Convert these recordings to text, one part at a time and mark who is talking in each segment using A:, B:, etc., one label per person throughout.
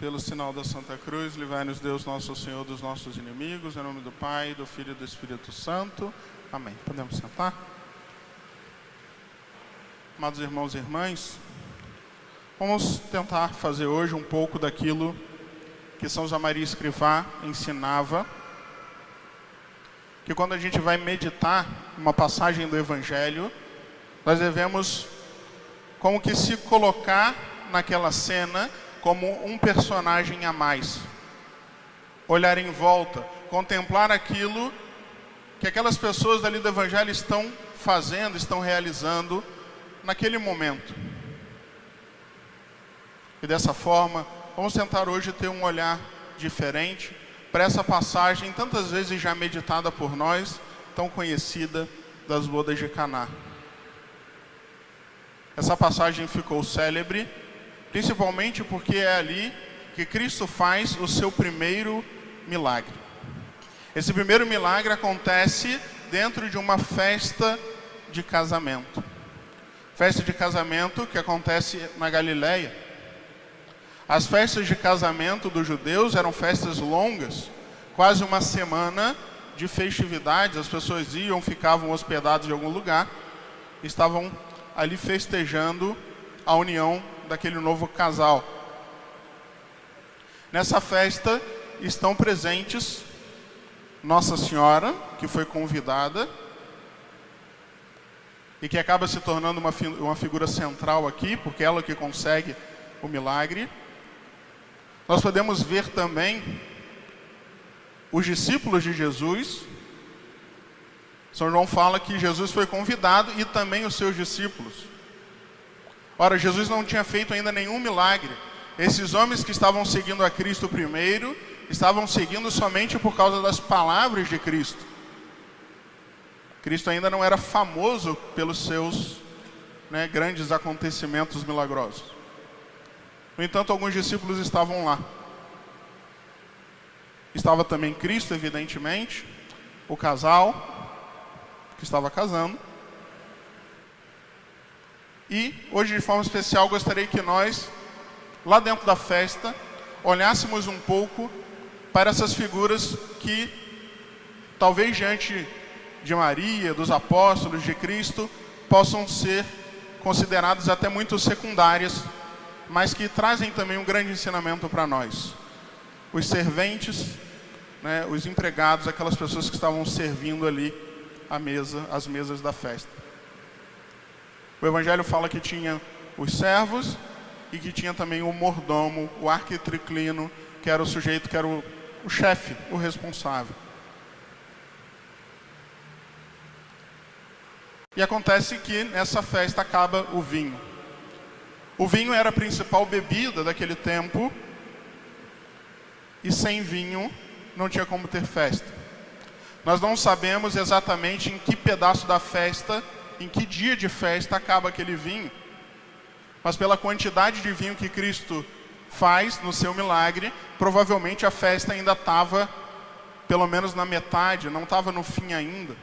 A: Pelo sinal da Santa Cruz, livrai-nos Deus nosso Senhor dos nossos inimigos, em nome do Pai, do Filho e do Espírito Santo. Amém. Podemos sentar? Amados irmãos e irmãs, vamos tentar fazer hoje um pouco daquilo que São José Maria Escrivá ensinava, que quando a gente vai meditar uma passagem do Evangelho, nós devemos como que se colocar naquela cena como um personagem a mais. Olhar em volta, contemplar aquilo que aquelas pessoas dali do Evangelho estão fazendo, estão realizando naquele momento. E dessa forma, vamos tentar hoje ter um olhar diferente para essa passagem, tantas vezes já meditada por nós, tão conhecida das bodas de Caná. Essa passagem ficou célebre, principalmente porque é ali que Cristo faz o seu primeiro milagre. Esse primeiro milagre acontece dentro de uma festa de casamento. Festa de casamento que acontece na Galileia. As festas de casamento dos judeus eram festas longas, quase uma semana de festividades. As pessoas iam, ficavam hospedadas em algum lugar, estavam ali festejando a união daquele novo casal. Nessa festa estão presentes Nossa Senhora, que foi convidada e que acaba se tornando uma figura central aqui, porque é ela que consegue o milagre. Nós podemos ver também os discípulos de Jesus. São João fala que Jesus foi convidado e também os seus discípulos. Ora, Jesus não tinha feito ainda nenhum milagre. Esses homens que estavam seguindo a Cristo primeiro, estavam seguindo somente por causa das palavras de Cristo. Cristo ainda não era famoso pelos seus grandes acontecimentos milagrosos. No entanto, alguns discípulos estavam lá. Estava também Cristo, evidentemente, o casal que estava casando. E hoje, de forma especial, gostaria que nós, lá dentro da festa, olhássemos um pouco para essas figuras que, talvez diante de Maria, dos apóstolos, de Cristo, possam ser consideradas até muito secundárias, mas que trazem também um grande ensinamento para nós. Os serventes, os empregados, aquelas pessoas que estavam servindo ali as mesas da festa. O Evangelho fala que tinha os servos e que tinha também o mordomo, o arquitriclino, que era o sujeito, que era o chefe, o responsável. E acontece que nessa festa acaba o vinho. O vinho era a principal bebida daquele tempo, e sem vinho não tinha como ter festa. Nós não sabemos exatamente em que pedaço da festa, em que dia de festa acaba aquele vinho. Mas pela quantidade de vinho que Cristo faz no seu milagre, provavelmente a festa ainda estava pelo menos na metade, não estava no fim ainda.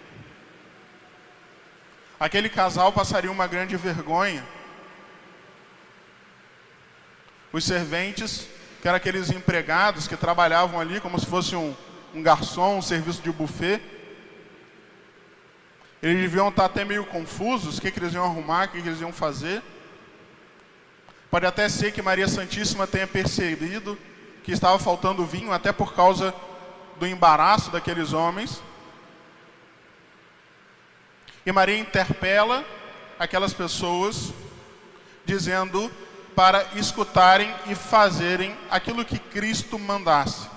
A: Aquele casal passaria uma grande vergonha. Os serventes, que eram aqueles empregados que trabalhavam ali como se fosse um garçom, um serviço de buffet, eles deviam estar até meio confusos, o que eles iam arrumar, o que eles iam fazer. Pode até ser que Maria Santíssima tenha percebido que estava faltando vinho, até por causa do embaraço daqueles homens. E Maria interpela aquelas pessoas, dizendo para escutarem e fazerem aquilo que Cristo mandasse.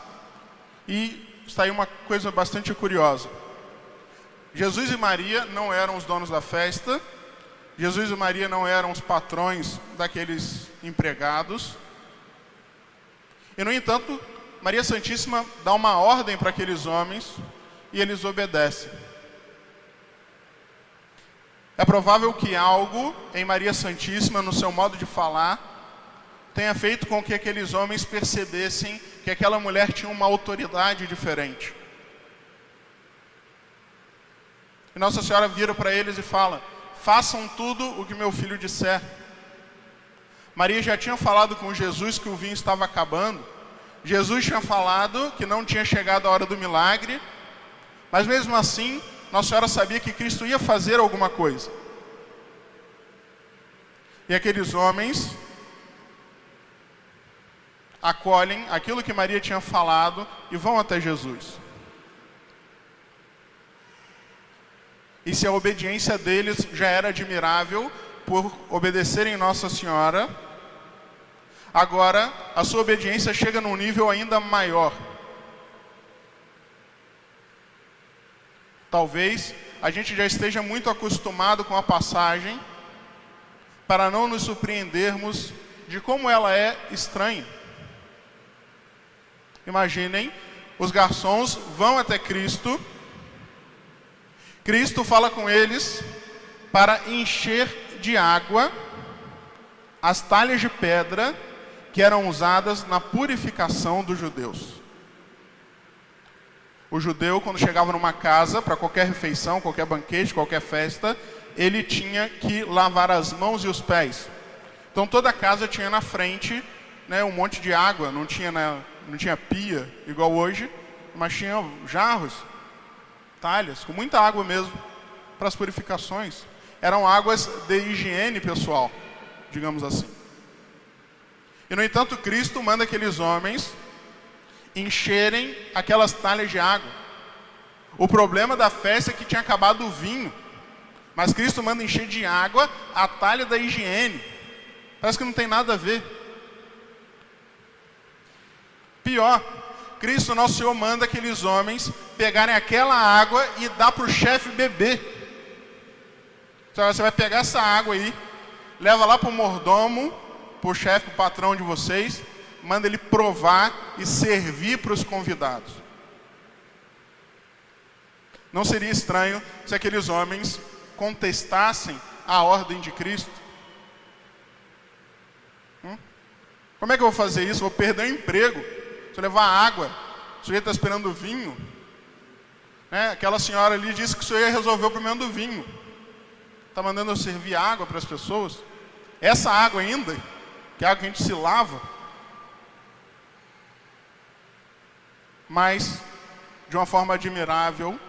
A: E está aí uma coisa bastante curiosa. Jesus e Maria não eram os donos da festa. Jesus e Maria não eram os patrões daqueles empregados. E, no entanto, Maria Santíssima dá uma ordem para aqueles homens e eles obedecem. É provável que algo em Maria Santíssima, no seu modo de falar, tenha feito com que aqueles homens percebessem que aquela mulher tinha uma autoridade diferente. E Nossa Senhora vira para eles e fala: façam tudo o que meu filho disser. Maria já tinha falado com Jesus que o vinho estava acabando. Jesus tinha falado que não tinha chegado a hora do milagre. Mas mesmo assim, Nossa Senhora sabia que Cristo ia fazer alguma coisa. E aqueles homens acolhem aquilo que Maria tinha falado e vão até Jesus. E se a obediência deles já era admirável por obedecerem Nossa Senhora, agora a sua obediência chega num nível ainda maior. Talvez a gente já esteja muito acostumado com a passagem para não nos surpreendermos de como ela é estranha. Imaginem, os garçons vão até Cristo. Cristo fala com eles para encher de água as talhas de pedra que eram usadas na purificação dos judeus. O judeu, quando chegava numa casa, para qualquer refeição, qualquer banquete, qualquer festa, ele tinha que lavar as mãos e os pés. Então toda a casa tinha na frente, né, um monte de água, não tinha pia igual hoje, mas tinha jarros, talhas, com muita água mesmo, para as purificações. Eram águas de higiene pessoal, digamos assim. E no entanto, Cristo manda aqueles homens encherem aquelas talhas de água. O problema da festa é que tinha acabado o vinho, mas Cristo manda encher de água a talha da higiene. Parece que não tem nada a ver. Pior, Cristo, Nosso Senhor, manda aqueles homens pegarem aquela água e dar para o chefe beber. Então, você vai pegar essa água aí, leva lá para o mordomo, para o chefe, para o patrão de vocês, manda ele provar e servir para os convidados. Não seria estranho se aqueles homens contestassem a ordem de Cristo? Como é que eu vou fazer isso? Vou perder o emprego. Se eu levar água, o sujeito está esperando o vinho. Aquela senhora ali disse que o senhor ia resolver o problema do vinho. Está mandando eu servir água para as pessoas? Essa água ainda, que é água que a gente se lava. Mas, de uma forma admirável,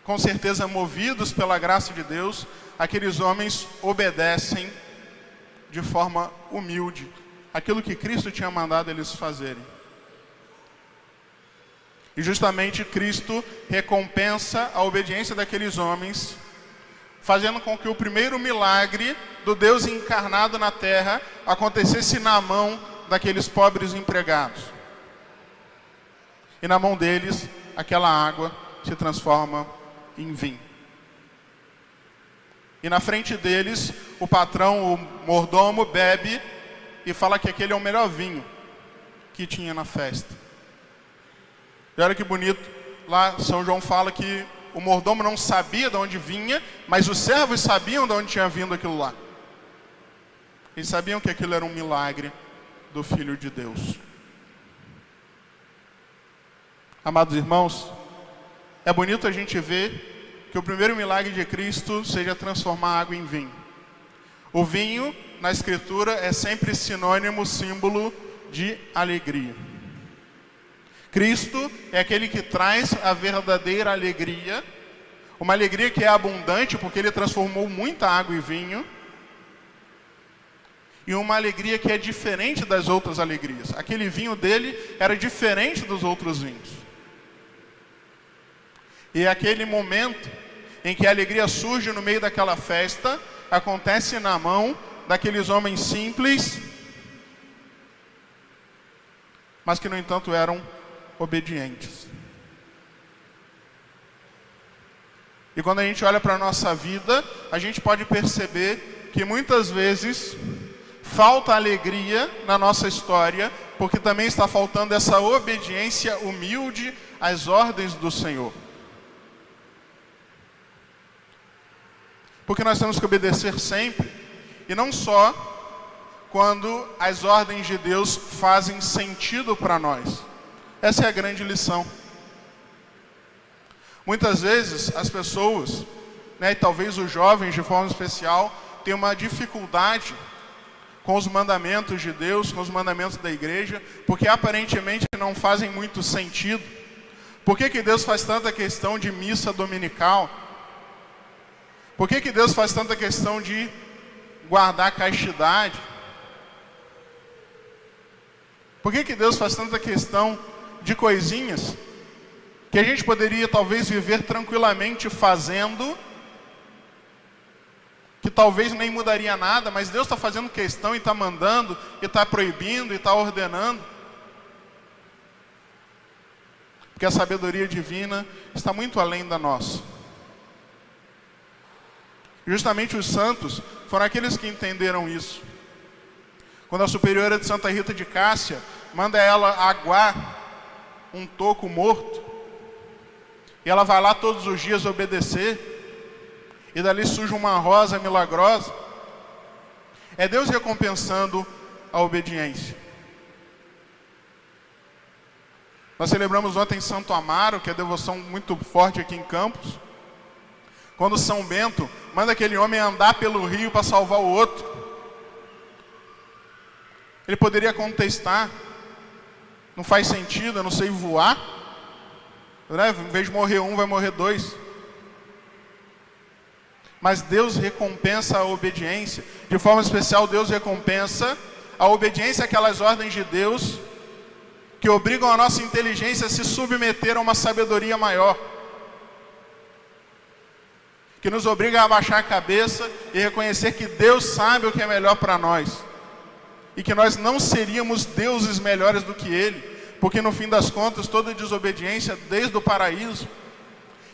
A: com certeza movidos pela graça de Deus, aqueles homens obedecem de forma humilde aquilo que Cristo tinha mandado eles fazerem. E justamente Cristo recompensa a obediência daqueles homens, fazendo com que o primeiro milagre do Deus encarnado na terra acontecesse na mão daqueles pobres empregados. E na mão deles, aquela água se transforma em vinho. E na frente deles, o patrão, o mordomo, bebe e fala que aquele é o melhor vinho que tinha na festa. E olha que bonito, lá São João fala que o mordomo não sabia de onde vinha, mas os servos sabiam de onde tinha vindo aquilo lá. Eles sabiam que aquilo era um milagre do Filho de Deus. Amados irmãos, é bonito a gente ver que o primeiro milagre de Cristo seja transformar água em vinho. O vinho, na Escritura, é sempre sinônimo, símbolo de alegria. Cristo é aquele que traz a verdadeira alegria, uma alegria que é abundante, porque Ele transformou muita água em vinho, e uma alegria que é diferente das outras alegrias. Aquele vinho dele era diferente dos outros vinhos. E aquele momento em que a alegria surge no meio daquela festa, acontece na mão daqueles homens simples, mas que no entanto eram obedientes. E quando a gente olha para a nossa vida, a gente pode perceber que muitas vezes falta alegria na nossa história, porque também está faltando essa obediência humilde às ordens do Senhor. Porque nós temos que obedecer sempre, e não só quando as ordens de Deus fazem sentido para nós. Essa é a grande lição. Muitas vezes as pessoas, e talvez os jovens de forma especial, têm uma dificuldade com os mandamentos de Deus, com os mandamentos da igreja, porque aparentemente não fazem muito sentido. Por que que Deus faz tanta questão de missa dominical? Por que que Deus faz tanta questão de guardar a castidade? Por que que Deus faz tanta questão de coisinhas que a gente poderia talvez viver tranquilamente fazendo, que talvez nem mudaria nada, mas Deus está fazendo questão e está mandando, e está proibindo, e está ordenando? Porque a sabedoria divina está muito além da nossa. Justamente os santos foram aqueles que entenderam isso. Quando a superiora de Santa Rita de Cássia manda ela aguar um toco morto, e ela vai lá todos os dias obedecer, e dali surge uma rosa milagrosa, é Deus recompensando a obediência. Nós celebramos ontem Santo Amaro, que é devoção muito forte aqui em Campos, quando São Bento manda aquele homem andar pelo rio para salvar o outro. Ele poderia contestar: não faz sentido, eu não sei voar, né? Em vez de morrer um, vai morrer dois. Mas Deus recompensa a obediência. De forma especial, Deus recompensa a obediência àquelas ordens de Deus que obrigam a nossa inteligência a se submeter a uma sabedoria maior, que nos obriga a abaixar a cabeça e reconhecer que Deus sabe o que é melhor para nós, e que nós não seríamos deuses melhores do que Ele, porque no fim das contas toda desobediência, desde o paraíso,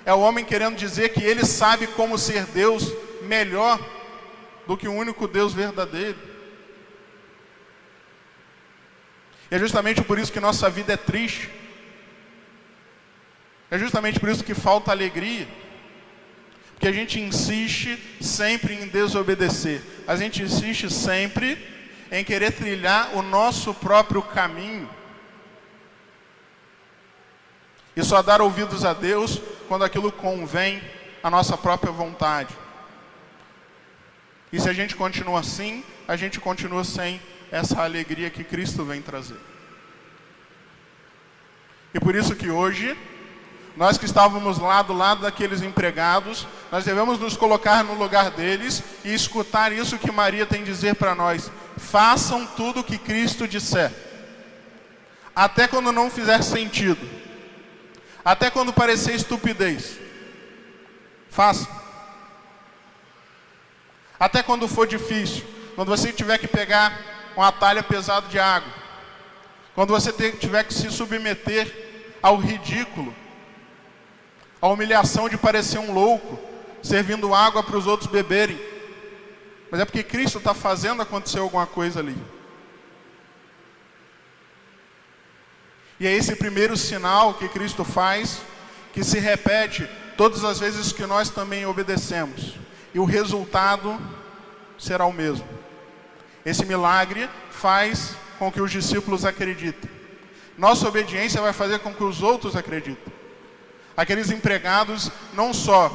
A: é o homem querendo dizer que ele sabe como ser Deus melhor do que o único Deus verdadeiro. E é justamente por isso que nossa vida é triste. É justamente por isso que falta alegria. Porque a gente insiste sempre em desobedecer. A gente insiste sempre em querer trilhar o nosso próprio caminho. E só dar ouvidos a Deus quando aquilo convém à nossa própria vontade. E se a gente continua assim, a gente continua sem essa alegria que Cristo vem trazer. E por isso que hoje, nós que estávamos lá do lado daqueles empregados, nós devemos nos colocar no lugar deles e escutar isso que Maria tem a dizer para nós: façam tudo o que Cristo disser, até quando não fizer sentido, até quando parecer estupidez, faça. Até quando for difícil, quando você tiver que pegar um atalho pesado de água, quando você tiver que se submeter ao ridículo, à humilhação de parecer um louco, servindo água para os outros beberem. Mas é porque Cristo está fazendo acontecer alguma coisa ali. E é esse primeiro sinal que Cristo faz, que se repete todas as vezes que nós também obedecemos. E o resultado será o mesmo. Esse milagre faz com que os discípulos acreditem. Nossa obediência vai fazer com que os outros acreditem. Aqueles empregados não só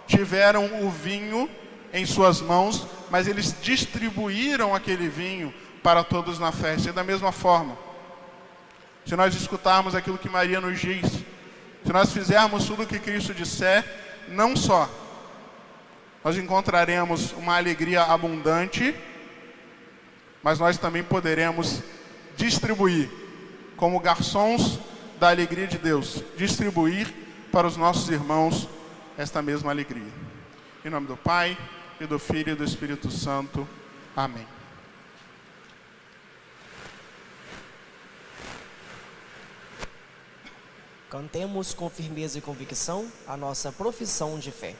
A: tiveram o vinho em suas mãos, mas eles distribuíram aquele vinho para todos na festa. E da mesma forma, se nós escutarmos aquilo que Maria nos diz, se nós fizermos tudo o que Cristo disser, não só nós encontraremos uma alegria abundante, mas nós também poderemos distribuir, como garçons da alegria de Deus, distribuir para os nossos irmãos esta mesma alegria. Em nome do Pai, e do Filho e do Espírito Santo. Amém.
B: Cantemos com firmeza e convicção a nossa profissão de fé.